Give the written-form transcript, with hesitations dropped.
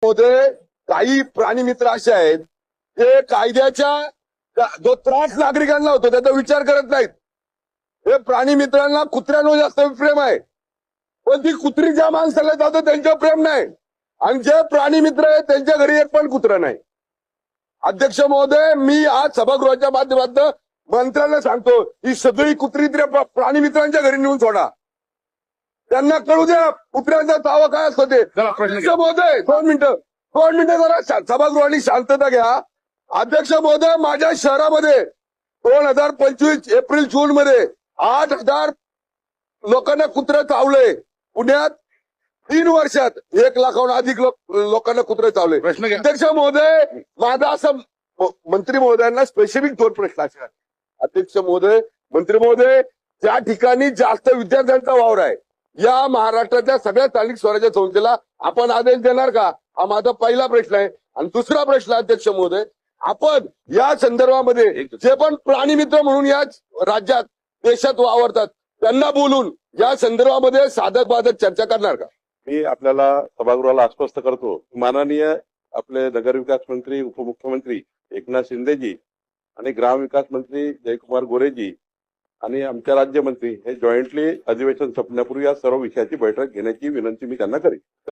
मध्ये काही प्राणी मित्र असे आहेत जे कायद्याच्या जो त्रास नागरिकांना होतो त्याचा विचार करत नाहीत. हे प्राणी मित्रांना कुत्र्यांवर जास्त प्रेम आहे, पण ती कुत्री ज्या माणसाला जातं त्यांच्यावर प्रेम नाही. आणि जे प्राणी मित्र आहेत त्यांच्या घरी एक पण कुत्रा नाही. अध्यक्ष महोदय, मी आज सभागृहाच्या माध्यमातून मंत्र्यांना सांगतो, ही सगळी कुत्री प्राणी मित्रांच्या घरी नेऊन सोडा. त्यांना कळू द्या कुत्र्यांचा तावा काय असतो ते. अध्यक्ष महोदय, 2 मिनिटं जरा सभागृहाने शांतता घ्या. अध्यक्ष महोदय, माझ्या शहरामध्ये 2025 एप्रिल जून मध्ये 8,000 लोकांना कुत्रे चावले. पुण्यात 3 वर्षात 1 लाखाहून अधिक लोकांना कुत्रे चावले. अध्यक्ष महोदय, माझा असं मंत्री महोदयांना स्पेसिफिक 2 प्रश्न आहेत. अध्यक्ष महोदय, मंत्री महोदय, ज्या ठिकाणी जास्त विद्यार्थ्यांचा वावर आहे या महाराष्ट्राच्या सगळ्या स्थानिक स्वराज्य संस्थेला आपण आदेश देणार का? हा माझा पहिला प्रश्न आहे. आणि दुसरा प्रश्न, अध्यक्ष महोदय, आपण या संदर्भामध्ये जे पण प्राणी मित्र म्हणून या राज्यात देशात वावरतात त्यांना बोलून या संदर्भामध्ये साधक बाधक चर्चा करणार का? मी आपल्याला सभागृहाला आश्वस्त करतो, माननीय आपले नगरविकास मंत्री उपमुख्यमंत्री एकनाथ शिंदेजी आणि ग्रामविकास मंत्री जयकुमार गोरेजी आणि आमच्या राज्यमंत्री हे जॉईंटली अधिवेशन संपण्यापूर्वी या सर्व विषयाची बैठक घेण्याची विनंती मी त्यांना करेन.